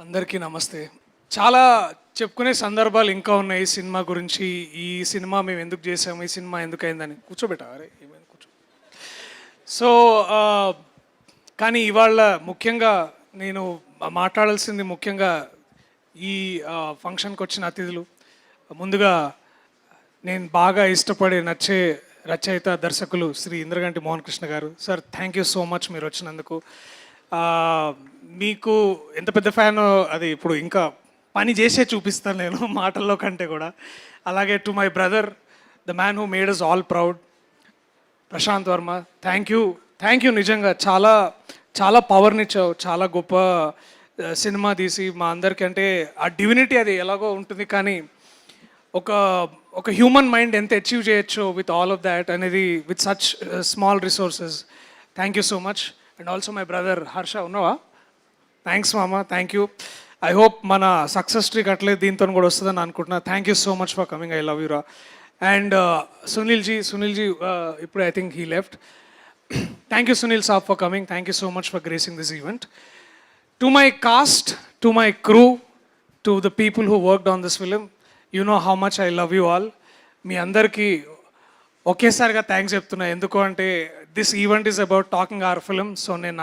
అందరికీ నమస్తే. చాలా చెప్పుకునే సందర్భాలు ఇంకా ఉన్నాయి ఈ సినిమా గురించి. ఈ సినిమా మేము ఎందుకు చేసాము, ఈ సినిమా ఎందుకయిందని. కూర్చోబెట్టా అరే ఏమైంది కూర్చో. సో కానీ ఇవాళ ముఖ్యంగా నేను మాట్లాడాల్సింది ముఖ్యంగా ఈ ఫంక్షన్కి వచ్చిన అతిథులు. ముందుగా నేను బాగా ఇష్టపడే నచ్చే రచయిత దర్శకులు శ్రీ ఇంద్రగంటి మోహన్ కృష్ణ గారు. Sir thank you so much మీరు వచ్చినందుకు. మీకు ఎంత పెద్ద ఫ్యాన్ అది ఇప్పుడు ఇంకా పని చేసే చూపిస్తాను నేను మాటల్లో కంటే కూడా. అలాగే to my brother, the man who made us all proud, Prasanth Varma, thank you నిజంగా. చాలా చాలా పవర్నిచ్చావు, చాలా గొప్ప సినిమా తీసి మా అందరికీ. అంటే ఆ డివినిటీ అది ఎలాగో ఉంటుంది, కానీ ఒక ఒక హ్యూమన్ మైండ్ ఎంత అచీవ్ చేయొచ్చు విత్ ఆల్ ఆఫ్ దాట్ అనేది, with such small resources. Thank you so much. And also my brother Harsha, ఉన్నావా? థ్యాంక్స్ మామ, థ్యాంక్ యూ. ఐ హోప్ మన సక్సెస్ స్ట్రీక్ అట్లే దీంతో కూడా వస్తుందని అనుకుంటున్నా. Thank you so much for coming, I love you రా. అండ్ సునీల్ జీ ఇప్పుడు I think he left. Thank you Sunil Saab for coming. Thank you so much for gracing this event. To my cast, to my crew, to the people who worked on this film, you know how much I love you all. మీ అందరికీ ఒకేసారిగా thanks చెప్తున్నా. ఎందుకు అంటే this event is about talking our film. So నేను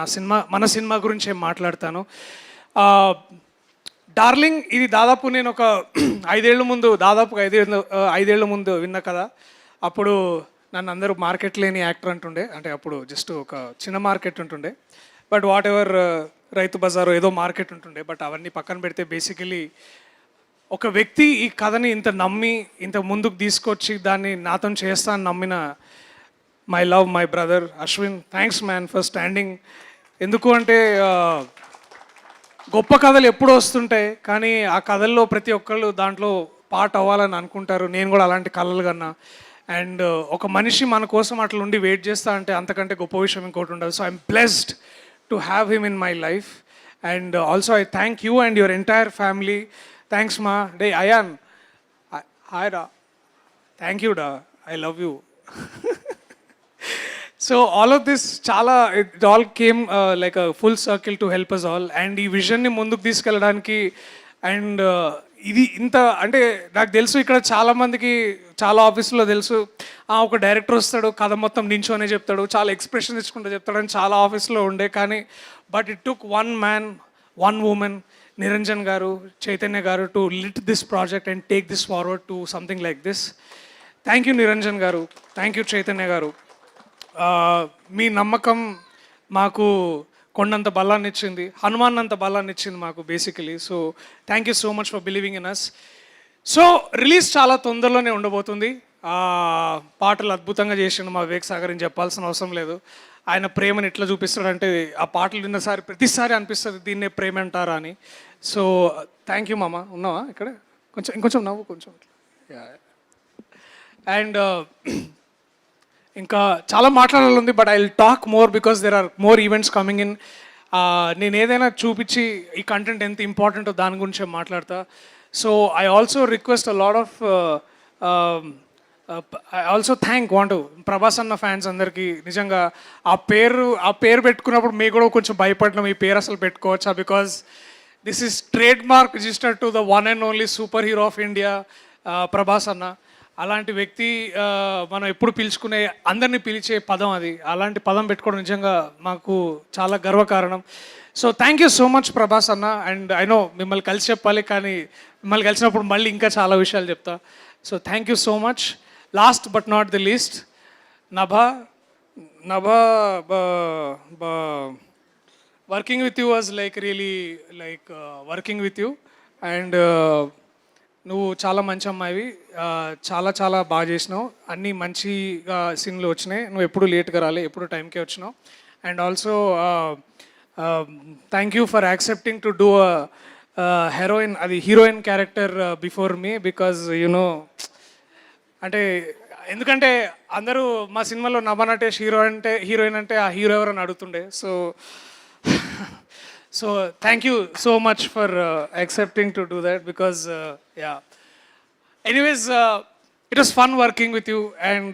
మన cinema గురించి ఏం మాట్లాడతాను. డార్లింగ్ ఇది దాదాపు నేను ఒక దాదాపుగా ఐదేళ్ళ ముందు విన్నా కదా. అప్పుడు నన్ను అందరూ మార్కెట్ లేని యాక్టర్ అంటుండే. అంటే అప్పుడు జస్ట్ ఒక చిన్న మార్కెట్ ఉంటుండే, బట్ వాట్ ఎవర్ రైతు బజారు ఏదో మార్కెట్ ఉంటుండే. బట్ అవన్నీ పక్కన పెడితే బేసికలీ ఒక వ్యక్తి ఈ కథని ఇంత నమ్మి ఇంత ముందుకు తీసుకొచ్చి దాన్ని నాతో చేస్తాను నమ్మిన my love, my brother Ashwin. Thanks man for standing. ఎందుకు అంటే గొప్ప కథలు ఎప్పుడు వస్తుంటాయి, కానీ ఆ కథల్లో ప్రతి ఒక్కళ్ళు దాంట్లో పార్ట్ అవ్వాలని అనుకుంటారు. నేను కూడా అలాంటి కళలు కన్నా. అండ్ ఒక మనిషి మన కోసం అట్లా ఉండి వెయిట్ చేస్తా అంటే అంతకంటే గొప్ప విషయం ఇంకోటి ఉండదు. So I'm blessed to have him in my life. And also I thank you and your entire family. Thanks మా. డే అయాన్, హాయ్ రా. థ్యాంక్ యూ డా, I love you. So all of this చాలా it all came like a full circle to help us all. And ఈ విజన్ని ముందుకు తీసుకెళ్ళడానికి and ఇది ఇంత అంటే నాకు తెలుసు ఇక్కడ చాలామందికి చాలా ఆఫీసులో తెలుసు, ఒక డైరెక్టర్ వస్తాడు కథ మొత్తం నించోనే చెప్తాడు, చాలా ఎక్స్ప్రెషన్ ఇచ్చుకుంటూ చెప్తాడని చాలా ఆఫీస్లో ఉండే. కానీ but it took one man, one woman, Niranjan garu, Chaitanya garu, to lit this project and take this forward to something like this. Thank you Niranjan garu, thank you Chaitanya గారు. మీ నమ్మకం మాకు కొండంత బలాన్ని ఇచ్చింది, హనుమాన్ అంత బలాన్ని ఇచ్చింది మాకు basically. So thank you so much for believing in us. So release చాలా తొందరలోనే ఉండబోతుంది. పాటలు అద్భుతంగా చేసిండు మా వివేక్ సాగర్ అని చెప్పాల్సిన అవసరం లేదు. ఆయన ప్రేమను ఎట్లా చూపిస్తాడంటే ఆ పాటలు విన్నసారి ప్రతిసారి అనిపిస్తుంది దీన్నే ప్రేమ అంటారా అని. సో థ్యాంక్ యూ మామ. ఉన్నావా ఇక్కడ? ఇంకొంచెం నవ్వు కొంచెం. అండ్ ఇంకా చాలా మాట్లాడాలి ఉంది, but I will talk more because there are more events coming in. నేను ఏదైనా చూపించి ఈ కంటెంట్ ఎంత ఇంపార్టెంటో దాని గురించే మాట్లాడతా. So I also request a lot of I also want Prabhas అన్న ఫ్యాన్స్ అందరికీ నిజంగా ఆ పేరు పెట్టుకున్నప్పుడు మీకు కూడా కొంచెం భయపడినాం, ఈ పేరు అసలు పెట్టుకోవచ్చా, because this is trade mark registered to the one and only super hero of India Prabhas అన్న. అలాంటి వ్యక్తి మనం ఎప్పుడు పిలుచుకునే అందరినీ పిలిచే పదం అది. అలాంటి పదం పెట్టుకోవడం నిజంగా మాకు చాలా గర్వకారణం. So thank you so much Prabhas అన్న. అండ్ ఐ నో మిమ్మల్ని కలిసి చెప్పాలి, కానీ మిమ్మల్ని కలిసినప్పుడు మళ్ళీ ఇంకా చాలా విషయాలు చెప్తా. So thank you so much. Last but not the least, Nabha working with you was like really like working with you. And నువ్వు చాలా మంచి అమ్మాయివి, చాలా చాలా బాగా చేసినావు, అన్నీ మంచిగా సీన్లు వచ్చినాయి. నువ్వు ఎప్పుడు లేట్గా రాలే, ఎప్పుడు టైంకే వచ్చినావు. And also thank you for accepting to do heroine character before me, because you know అంటే ఎందుకంటే అందరూ మా సినిమాలో నభా నటేష్ హీరోయిన్ అంటే ఆ హీరో ఎవరని అడుగుతుండే. So thank you so much for accepting to do that, because yeah. Anyways, it was fun working with you, and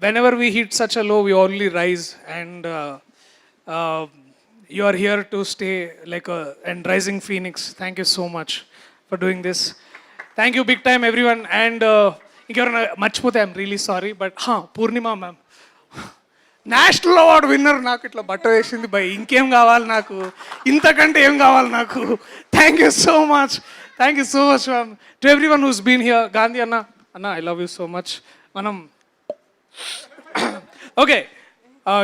whenever we hit such a low, we only rise. And you are here to stay like a and rising phoenix. Thank you so much for doing this. Thank you big time everyone. And ఇంకెవరైనా మర్చిపోతే I'm really sorry but Purnima ma'am national award winner, నాకు ఇట్లా బట్ట వేసింది by. ఇంకేం కావాలి నాకు, ఇంతకంటే ఏం కావాలి నాకు. Thank you so much ma'am. To everyone who's been here. Gandhi అన్న I love you so much. మనం okay,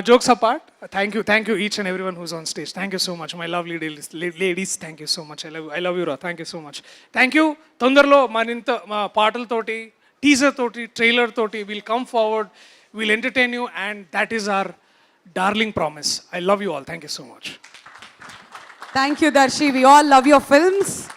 jokes apart, thank you each and everyone who's on stage. Thank you so much, my lovely ladies. Thank you so much. I love you, Ra. Thank you so much. Thank you. తొందరలో మా పాటలతోటి, teaser తోటి, trailer తోటి we'll come forward, we'll entertain you, and that is our darling promise. I love you all. Thank you so much. Thank you, Darshi. We all love your films.